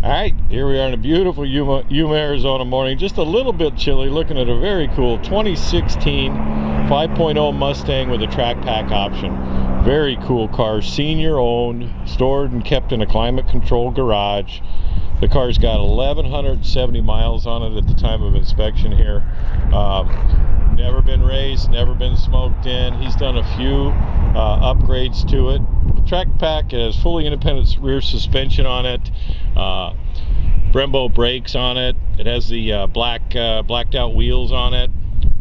Alright, here we are in a beautiful Yuma, Arizona morning. Just a little bit chilly, looking at a very cool 2016 5.0 Mustang with a track pack option. Very cool car, senior owned, stored and kept in a climate controlled garage. The car's got 1,170 miles on it at the time of inspection here. Never been raced, never been smoked in. He's done a few upgrades to it. The track pack has fully independent rear suspension on it, Brembo brakes on it. It has the blacked out wheels on it.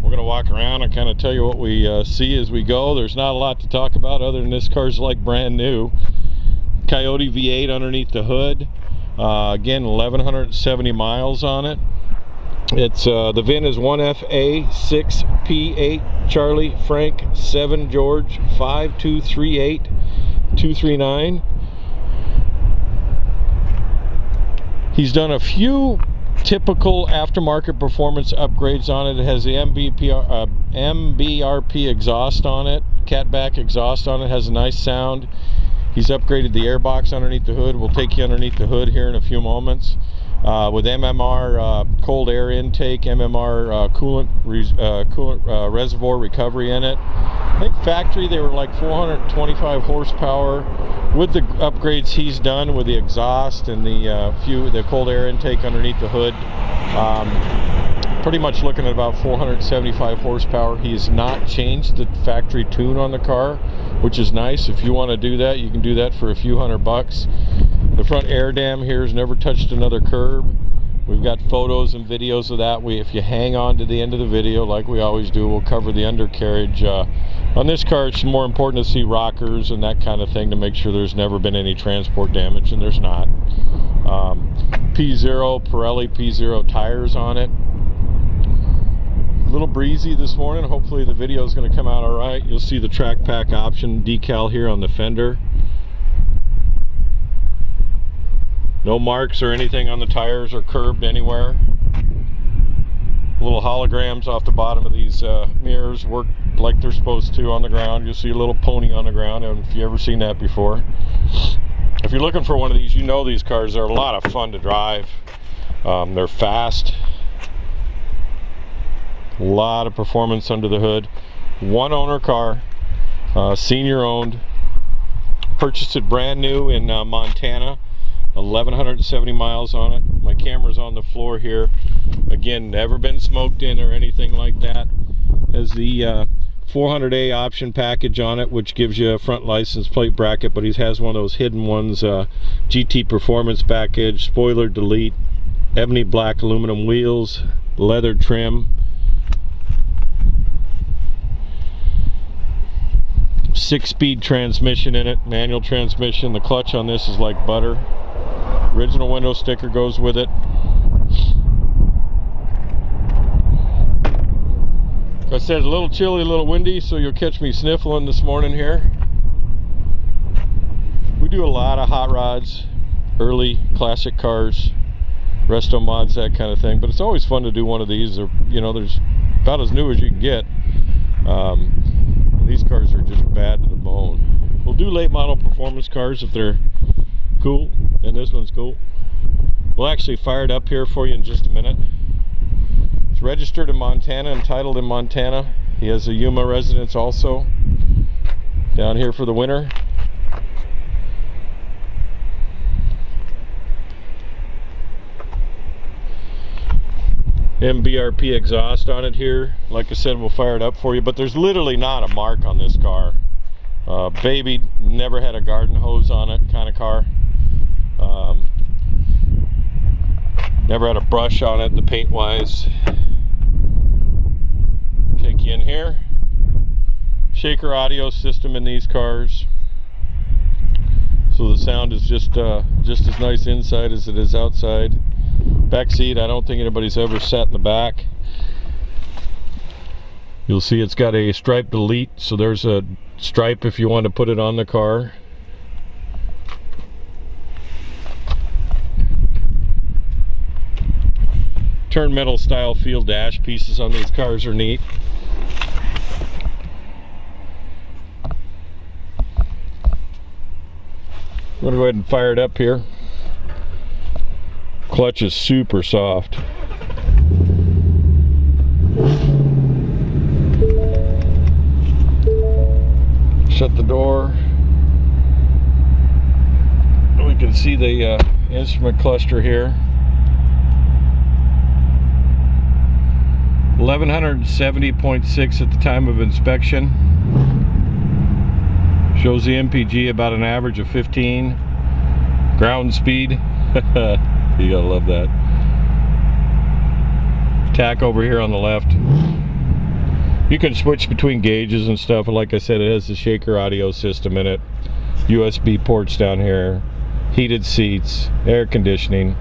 We're going to walk around and kind of tell you what we see as we go. There's not a lot to talk about other than this car's like brand new. Coyote V8 underneath the hood. Again, 1,170 miles on it. It's the VIN is 1FA6P8 Charlie Frank 7 George 5238 239. He's done a few typical aftermarket performance upgrades on it. It has the MBRP exhaust on it, catback exhaust on it. Has a nice sound. He's upgraded the airbox underneath the hood. We'll take you underneath the hood here in a few moments. With MMR cold air intake, MMR coolant reservoir recovery in it. I think factory they were like 425 horsepower. With the upgrades he's done with the exhaust and the cold air intake underneath the hood, pretty much looking at about 475 horsepower. He has not changed the factory tune on the car, which is nice. If you want to do that, you can do that for a few $100. The front air dam here has never touched another curb. We've got photos and videos of that. If you hang on to the end of the video, like we always do, we'll cover the undercarriage. On this car, it's more important to see rockers and that kind of thing to make sure there's never been any transport damage, and there's not. P0, Pirelli P0 tires on it. A little breezy this morning. Hopefully the video is going to come out all right. You'll see the track pack option decal here on the fender. No marks or anything on the tires or curbed anywhere. Little holograms off the bottom of these mirrors work like they're supposed to on the ground. You'll see a little pony on the ground, and if you've ever seen that before. If you're looking for one of these, you know these cars are a lot of fun to drive. They're fast. A lot of performance under the hood. One owner car, senior owned. Purchased it brand new in Montana. 1,170 miles on it. My camera's on the floor here. Again, never been smoked in or anything like that. Has the 400A option package on it, which gives you a front license plate bracket, but he has one of those hidden ones, GT performance package, spoiler delete, ebony black aluminum wheels, leather trim, 6-speed transmission in it, manual transmission. The clutch on this is like butter. Original window sticker goes with it. Like I said, a little chilly, a little windy, so you'll catch me sniffling this morning here. We do a lot of hot rods, early classic cars, resto mods, that kind of thing, but it's always fun to do one of these. Or, you know, there's about as new as you can get. These cars are just bad to the bone. We'll do late model performance cars if they're cool, and this one's cool. We'll actually fire it up here for you in just a minute. It's registered in Montana and titled in Montana. He has a Yuma residence also down here for the winter. MBRP exhaust on it here. Like I said, we'll fire it up for you, but there's literally not a mark on this car. Baby, never had a garden hose on it kind of car. Never had a brush on it, the paint wise. Take you in here. Shaker audio system in these cars, so the sound is just as nice inside as it is outside. Back seat, I don't think anybody's ever sat in the back. You'll see it's got a stripe delete, so there's a stripe if you want to put it on the car. Turn metal style field dash pieces on these cars are neat. I'm going to go ahead and fire it up here. Clutch is super soft. Shut the door. We can see the instrument cluster here. 1170.6 at the time of inspection. Shows the MPG about an average of 15. Ground speed. You gotta love that. Tack over here on the left. You can switch between gauges and stuff. Like I said, it has the shaker audio system in it. USB ports down here. Heated seats. Air conditioning.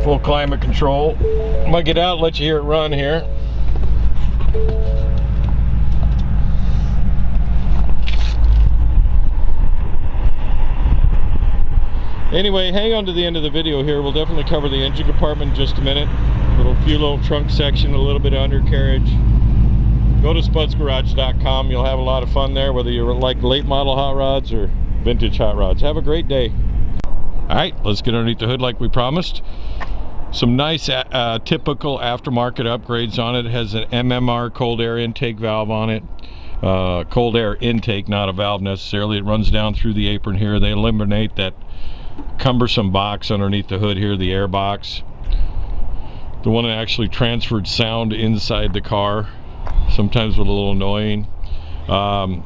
Full climate control. I'm gonna get out and let you hear it run here. Anyway, hang on to the end of the video here. We'll definitely cover the engine compartment in just a minute. Few little trunk section, a little bit of undercarriage. Go to spudsgarage.com. You'll have a lot of fun there, whether you like late model hot rods or vintage hot rods. Have a great day. Alright, let's get underneath the hood like we promised. Some nice typical aftermarket upgrades on it. It has an MMR cold air intake valve on it. Cold air intake, not a valve necessarily. It runs down through the apron here. They eliminate that cumbersome box underneath the hood here, the air box. The one that actually transferred sound inside the car, sometimes with a little annoying. Coyote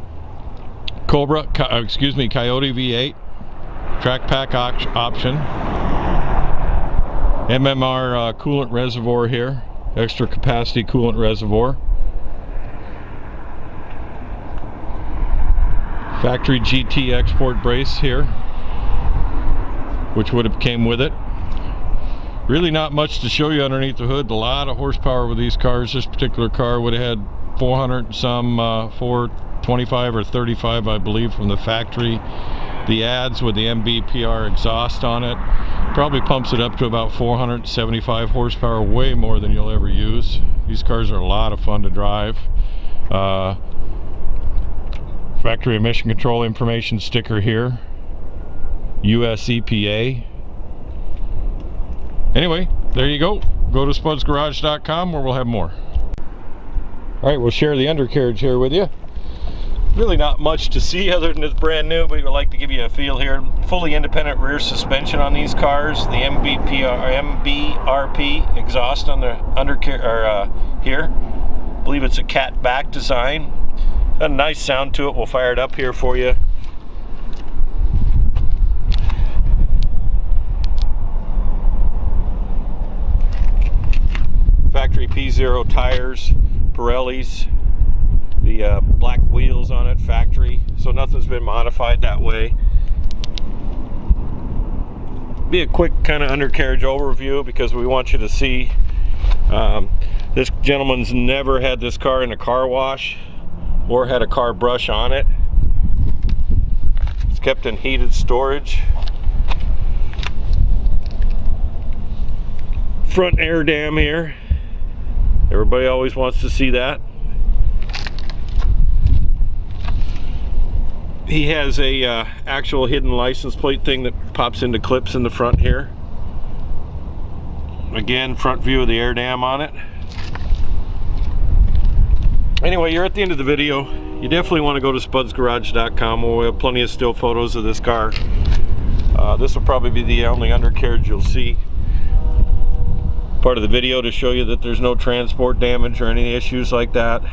V8 track pack option. MMR coolant reservoir here, extra capacity coolant reservoir. Factory GT export brace here, which would have came with it. Really not much to show you underneath the hood. A lot of horsepower with these cars. This particular car would have had 400 and some, 425 or 35 I believe from the factory. The ads with the MBPR exhaust on it probably pumps it up to about 475 horsepower, way more than you'll ever use. These cars are a lot of fun to drive. Factory emission control information sticker here. US EPA. Anyway, there you go. Go to spudsgarage.com where we'll have more. Alright, we'll share the undercarriage here with you. Really not much to see other than it's brand new, but we'd like to give you a feel here. Fully independent rear suspension on these cars. The MBRP exhaust on the undercarriage here. I believe it's a cat back design. Got a nice sound to it. We'll fire it up here for you. Factory P0 tires, Pirellis, the black wheels on it, factory, so nothing's been modified that way. Be a quick kind of undercarriage overview because we want you to see this gentleman's never had this car in a car wash or had a car brush on it. It's kept in heated storage. Front air dam here. Everybody always wants to see that. He has a actual hidden license plate thing that pops into clips in the front here. Again, front view of the air dam on it. Anyway, you're at the end of the video. You definitely want to go to spudsgarage.com where we have plenty of still photos of this car. This will probably be the only undercarriage you'll see. Part of the video to show you that there's no transport damage or any issues like that.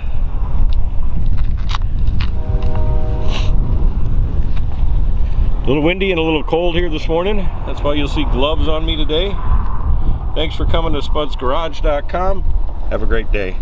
A little windy and a little cold here this morning. That's why you'll see gloves on me today. Thanks for coming to spudsgarage.com. Have a great day.